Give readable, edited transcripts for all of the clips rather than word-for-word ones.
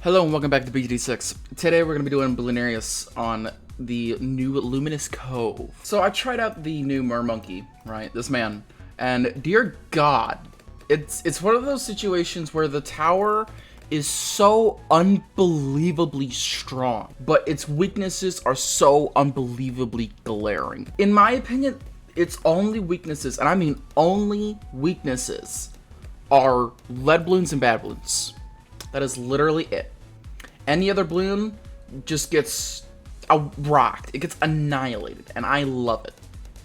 Hello and welcome back to BTD6. Today we're going to be doing Bloonarius on the new Luminous Cove. So I tried out the new Mermonkey, right? This man. And dear God, it's one of those situations where the tower is so unbelievably strong, but its weaknesses are so unbelievably glaring. In my opinion, its only weaknesses, and I mean only weaknesses, are lead balloons and bad balloons. That is literally it. Any other balloon just gets rocked. It gets annihilated, and I love it.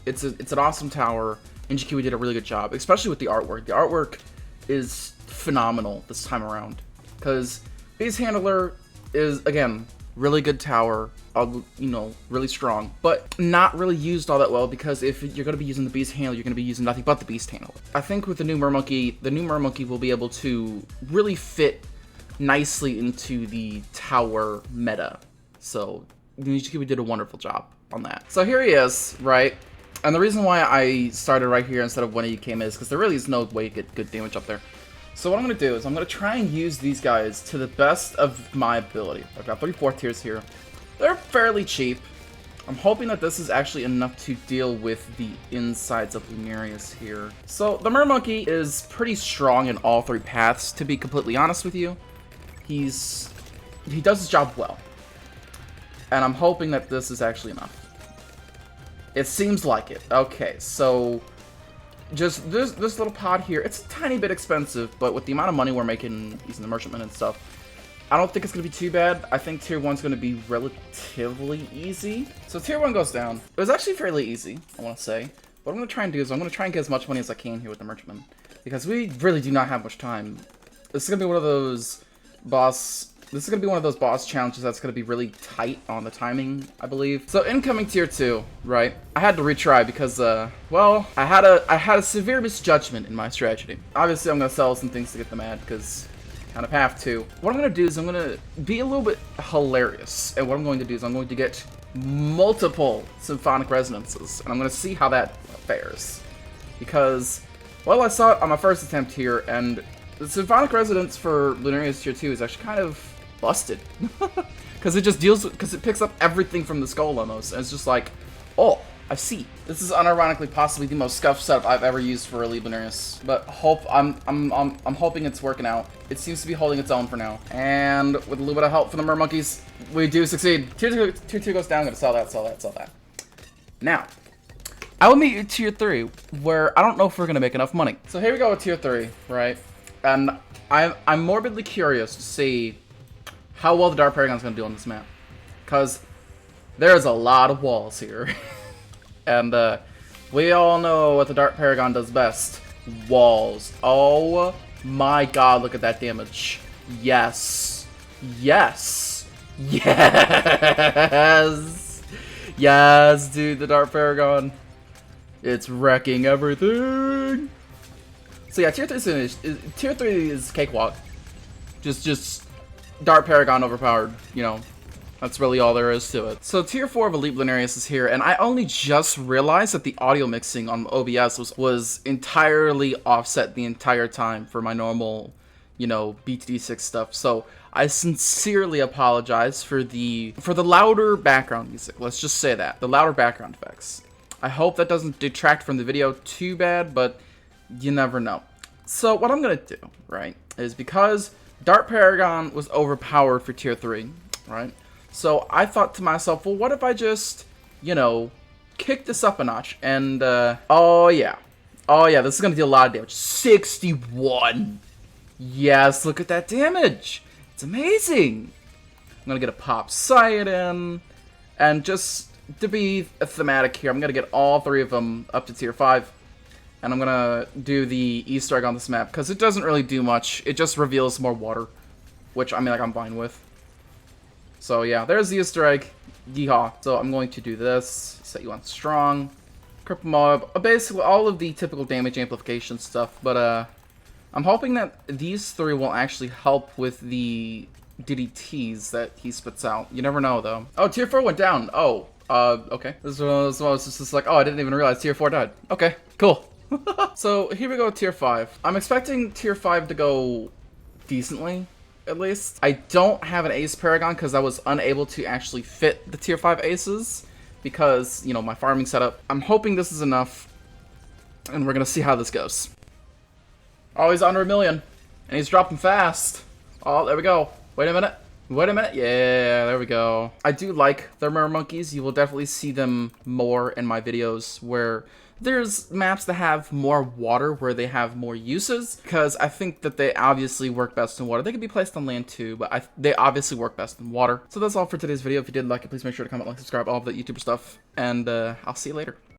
It's an awesome tower. NGQ did a really good job, especially with the artwork. The artwork is phenomenal this time around, because Base Handler is, again, really good tower, really strong, but not really used all that well, because if you're going to be using the Beast Handler, you're going to be using nothing but the Beast Handler. I think with the new Mermonkey will be able to really fit nicely into the tower meta. So NGQ did a wonderful job on that. So here he is, right? And the reason why I started right here instead of when he came is because there really is no way to get good damage up there. So what I'm going to do is I'm going to try and use these guys to the best of my ability. I've got 34 tiers here. They're fairly cheap. I'm hoping that this is actually enough to deal with the insides of Bloonarius here. So the Mermonkey is pretty strong in all three paths, to be completely honest with you. He does his job well. And I'm hoping that this is actually enough. It seems like it. Okay, so just this little pod here, it's a tiny bit expensive, but with the amount of money we're making using the merchantman and stuff, I don't think it's going to be too bad. I think tier 1's going to be relatively easy. So tier 1 goes down. It was actually fairly easy, I want to say. What I'm going to try and do is I'm going to try and get as much money as I can here with the merchantman, because we really do not have much time. This is going to be one of those boss challenges that's going to be really tight on the timing, I believe. So incoming tier 2, right? I had to retry because, well, I had a severe misjudgment in my strategy. Obviously, I'm going to sell some things to get them mad because I kind of have to. What I'm going to do is I'm going to be a little bit hilarious. And what I'm going to do is I'm going to get multiple symphonic resonances. And I'm going to see how that fares. Because, well, I saw it on my first attempt here, and the symphonic resonance for Bloonarius tier 2 is actually kind of busted. Because it picks up everything from the skull almost. And it's just like, oh, I see. This is unironically possibly the most scuffed setup I've ever used for Elite Bloonarius. But I'm hoping it's working out. It seems to be holding its own for now. And with a little bit of help from the Mermonkeys, we do succeed. Tier 2 goes down. I'm gonna sell that. Now, I will meet you at tier 3, where I don't know if we're gonna make enough money. So here we go with tier 3, right? And I'm morbidly curious to see how well the Dark Paragon's going to do on this map. Because there's a lot of walls here. And we all know what the Dark Paragon does best. Walls. Oh my god, look at that damage. Yes. Yes. Yes. Yes, dude, the Dark Paragon. It's wrecking everything. So yeah, tier 3 is finished. Tier 3 is cakewalk. Just Dark Paragon overpowered, That's really all there is to it. So tier 4 of Elite Bloonarius is here, and I only just realized that the audio mixing on OBS was entirely offset the entire time for my normal, BTD6 stuff. So I sincerely apologize for the louder background music. Let's just say that. The louder background effects. I hope that doesn't detract from the video too bad, but you never know. So what I'm going to do, right, is because Dark Paragon was overpowered for tier 3, right? So I thought to myself, well, what if I just, kick this up a notch? And, oh yeah, this is going to deal a lot of damage. 61! Yes, look at that damage! It's amazing! I'm going to get a Pop Sidon, and just to be thematic here, I'm going to get all 3 of them up to tier 5. And I'm gonna do the Easter egg on this map, because it doesn't really do much. It just reveals more water, which, I'm fine with. So yeah, there's the Easter egg. Yeehaw. So I'm going to do this, set you on strong, cripple mob, basically all of the typical damage amplification stuff, but I'm hoping that these 3 will actually help with the DDTs that he spits out. You never know, though. Oh, tier 4 went down. Oh, okay. This was just like, oh, I didn't even realize tier 4 died. Okay, cool. So here we go with tier 5. I'm expecting tier 5 to go decently. at least. I don't have an ace paragon because I was unable to actually fit the tier 5 aces because, you know, my farming setup. I'm hoping this is enough, and we're going to see how this goes. Oh, he's under a million, and he's dropping fast. Oh, there we go. Wait a minute. Wait a minute. Yeah, there we go. I do like the Mermonkeys. You will definitely see them more in my videos where there's maps that have more water, where they have more uses, because I think that they obviously work best in water. They could be placed on land too, but they obviously work best in water. So that's all for today's video. If you did like it, please make sure to comment, like, subscribe, all of that YouTuber stuff, and I'll see you later.